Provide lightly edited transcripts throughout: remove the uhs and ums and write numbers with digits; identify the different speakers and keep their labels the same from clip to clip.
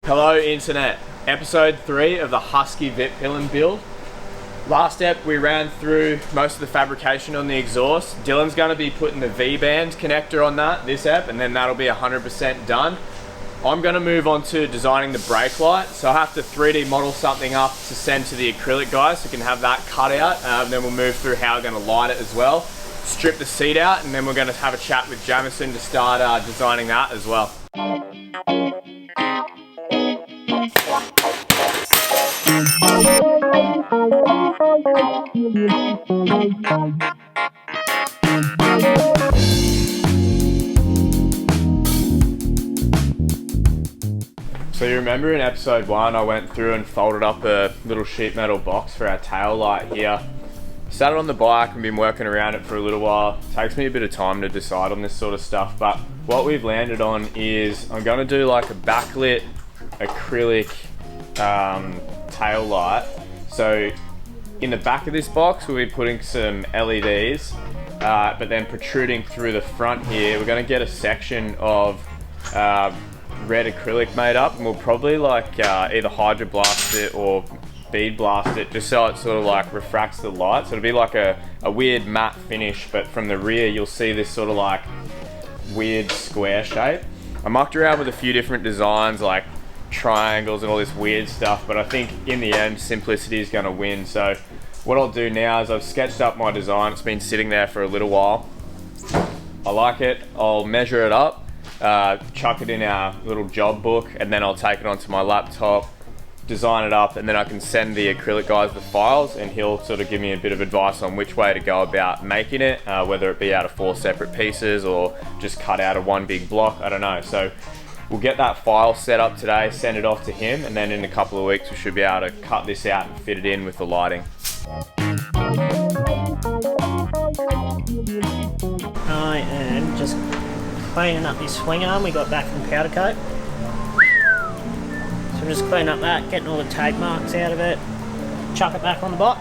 Speaker 1: Hello internet, episode 3 of the Husky Vitpilen build. Last ep we ran through most of the fabrication on the exhaust. Dylan's going to be putting the V-band connector on that this ep, and then that'll be 100% done. I'm going to move on to designing the brake light, so I have to 3D model something up to send to the acrylic guys so we can have that cut out. Then we'll move through how we're going to light it as well, strip the seat out, and then we're going to have a chat with Jamison to start designing that as well. So you remember in episode 1 I went through and folded up a little sheet metal box for our tail light here. Sat it on the bike and been working around it for a little while. It takes me a bit of time to decide on this sort of stuff, but what we've landed on is I'm going to do like a backlit acrylic tail light. So in the back of this box we'll be putting some LEDs, but then protruding through the front here we're going to get a section of red acrylic made up, and we'll probably like either hydroblast it or bead blast it just so it sort of like refracts the light. So it'll be like a weird matte finish, but from the rear you'll see this sort of like weird square shape. I mucked around with a few different designs like triangles and all this weird stuff, but I think in the end simplicity is going to win. So what I'll do now is I've sketched up my design. It's been sitting there for a little while. I like it. I'll measure it up, chuck it in our little job book, and then I'll take it onto my laptop, design it up, and then I can send the acrylic guys the files, and he'll sort of give me a bit of advice on which way to go about making it, whether it be out of 4 separate pieces or just cut out of one big block. I don't know. So we'll get that file set up today, send it off to him, and then in a couple of weeks we should be able to cut this out and fit it in with the lighting.
Speaker 2: I am just cleaning up this swing arm we got back from powder coat. So I'm just cleaning up that, getting all the tape marks out of it, chuck it back on the bot.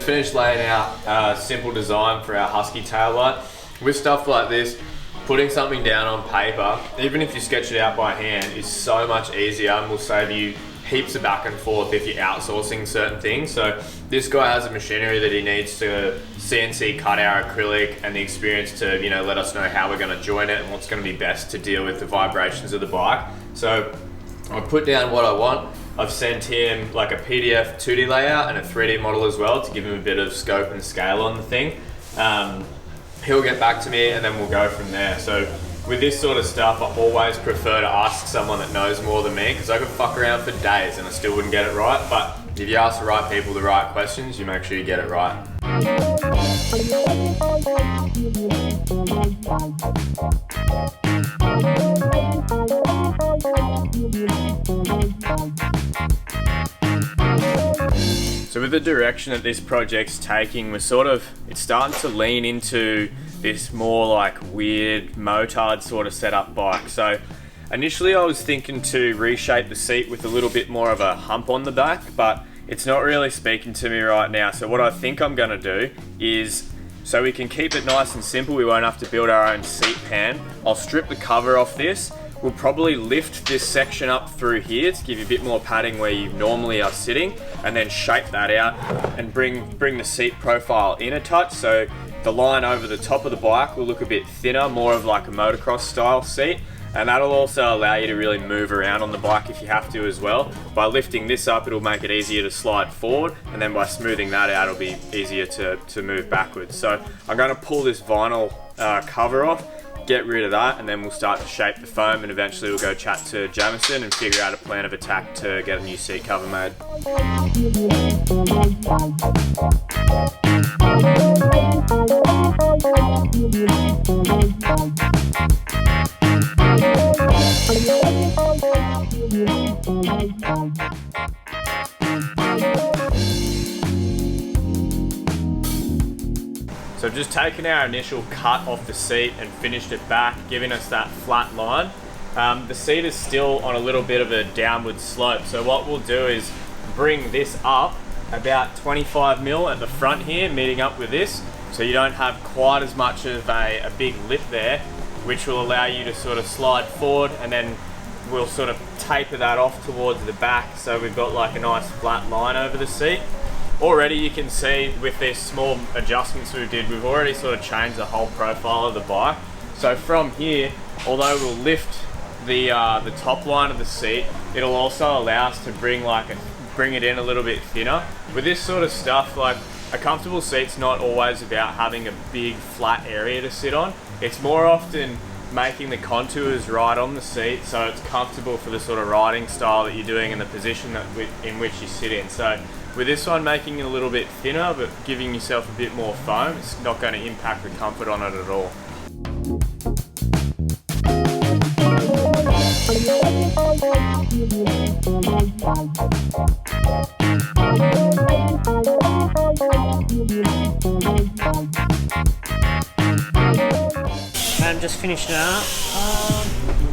Speaker 1: Finished laying out a simple design for our Husky tail light. With stuff like this, putting something down on paper, even if you sketch it out by hand, is so much easier and will save you heaps of back and forth if you're outsourcing certain things. So this guy has a machinery that he needs to CNC cut our acrylic and the experience to, you know, let us know how we're going to join it and what's going to be best to deal with the vibrations of the bike. So I've put down what I want. I've sent him like a PDF 2D layout and a 3D model as well to give him a bit of scope and scale on the thing. He'll get back to me and then we'll go from there. So with this sort of stuff, I always prefer to ask someone that knows more than me, because I could fuck around for days and I still wouldn't get it right. But if you ask the right people the right questions, you make sure you get it right. So with the direction that this project's taking, it's starting to lean into this more like weird motard sort of setup bike. So initially I was thinking to reshape the seat with a little bit more of a hump on the back, but it's not really speaking to me right now. So what I think I'm gonna do is, so we can keep it nice and simple, we won't have to build our own seat pan, I'll strip the cover off this. We'll probably lift this section up through here to give you a bit more padding where you normally are sitting, and then shape that out and bring the seat profile in a touch. So the line over the top of the bike will look a bit thinner, more of like a motocross style seat. And that'll also allow you to really move around on the bike if you have to as well. By lifting this up, it'll make it easier to slide forward, and then by smoothing that out, it'll be easier to move backwards. So I'm going to pull this vinyl cover off, get rid of that, and then we'll start to shape the foam, and eventually we'll go chat to Jamison and figure out a plan of attack to get a new seat cover made. So I've just taken our initial cut off the seat and finished it back, giving us that flat line. the seat is still on a little bit of a downward slope. So what we'll do is bring this up about 25 mil at the front here, meeting up with this, so you don't have quite as much of a big lip there, which will allow you to sort of slide forward, and then we'll sort of taper that off towards the back, so we've got like a nice flat line over the seat. Already you can see with these small adjustments we did, we've already sort of changed the whole profile of the bike. So from here, although we'll lift the top line of the seat, it'll also allow us to bring it in a little bit thinner. With this sort of stuff, like a comfortable seat's not always about having a big flat area to sit on. It's more often making the contours right on the seat so it's comfortable for the sort of riding style that you're doing and the position in which you sit in. So with this one, making it a little bit thinner but giving yourself a bit more foam, it's not going to impact the comfort on it at all.
Speaker 2: I'm just finishing it up.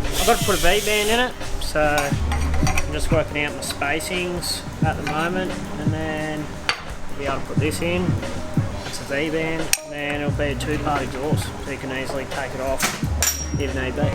Speaker 2: I've got to put a V-band in it, so I'm just working out my spacings at the moment, and then I'll be able to put this in. That's a V-band, and then it'll be a two-part exhaust, so you can easily take it off if need be.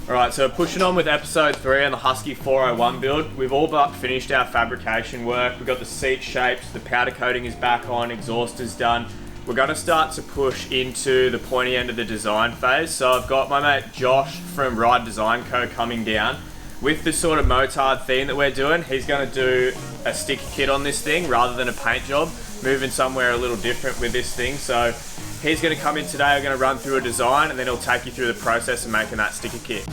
Speaker 1: Alright, so pushing on with episode 3 on the Husky 401 build. We've all but finished our fabrication work. We've got the seat shaped, the powder coating is back on, exhaust is done. We're going to start to push into the pointy end of the design phase. So I've got my mate Josh from Ride Design Co coming down. With the sort of motard theme that we're doing, he's going to do a sticker kit on this thing rather than a paint job, moving somewhere a little different with this thing. So he's going to come in today, we're going to run through a design, and then he'll take you through the process of making that sticker kit.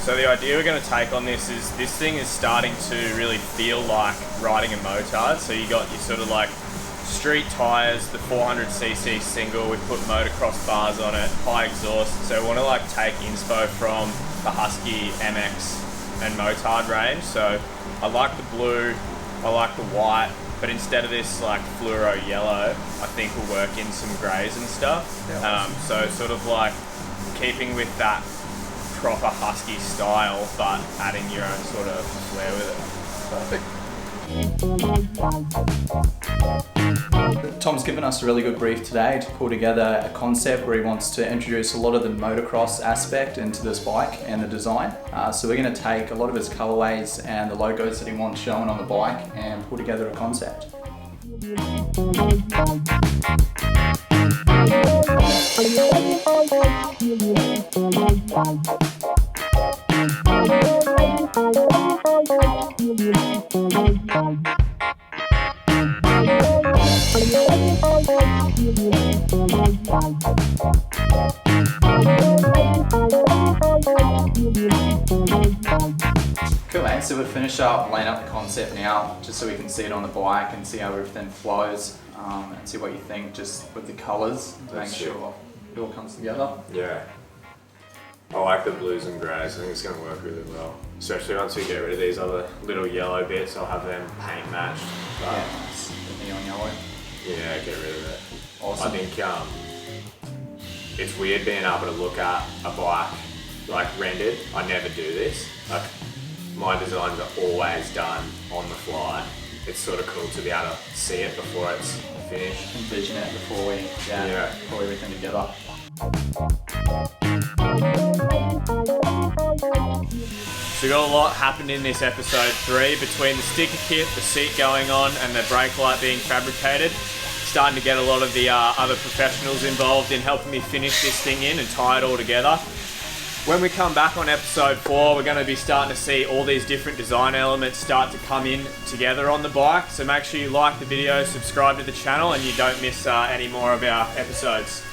Speaker 1: So the idea we're going to take on this is, this thing is starting to really feel like riding a motard. So you got your sort of like street tyres, the 400cc single, we put motocross bars on it, high exhaust. So we want to like take inspo from the Husky MX and motard range. So I like the blue, I like the white, but instead of this like fluoro yellow, I think we'll work in some greys and stuff. So sort of like keeping with that proper Husky style, but adding your own sort of flair with
Speaker 3: it. Tom's given us a really good brief today to pull together a concept where he wants to introduce a lot of the motocross aspect into this bike and the design. So we're going to take a lot of his colorways and the logos that he wants shown on the bike and pull together a concept. Cool, mate. So we'll finish up laying up the concept now, just so we can see it on the bike and see how everything flows, and see what you think just with the colours to make sure it all comes together.
Speaker 1: Yeah. I like the blues and greys. I think it's going to work really well. Especially once we get rid of these other little yellow bits, I'll have them paint matched. But
Speaker 3: Yeah, nice. The neon yellow.
Speaker 1: yeah, get rid of it.
Speaker 3: Awesome.
Speaker 1: I think it's weird being able to look at a bike like rendered. I never do this. Like my designs are always done on the fly. It's sort of cool to be able to see it before it's finished.
Speaker 3: Envision it before we pull everything together.
Speaker 1: So we got a lot happened in this episode 3 between the sticker kit, the seat going on, and the brake light being fabricated. Starting to get a lot of the other professionals involved in helping me finish this thing in and tie it all together. When we come back on episode 4, we're going to be starting to see all these different design elements start to come in together on the bike. So make sure you like the video, subscribe to the channel, and you don't miss any more of our episodes.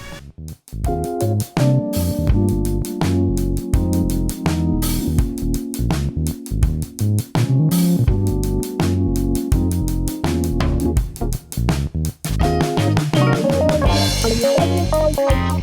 Speaker 4: Bye.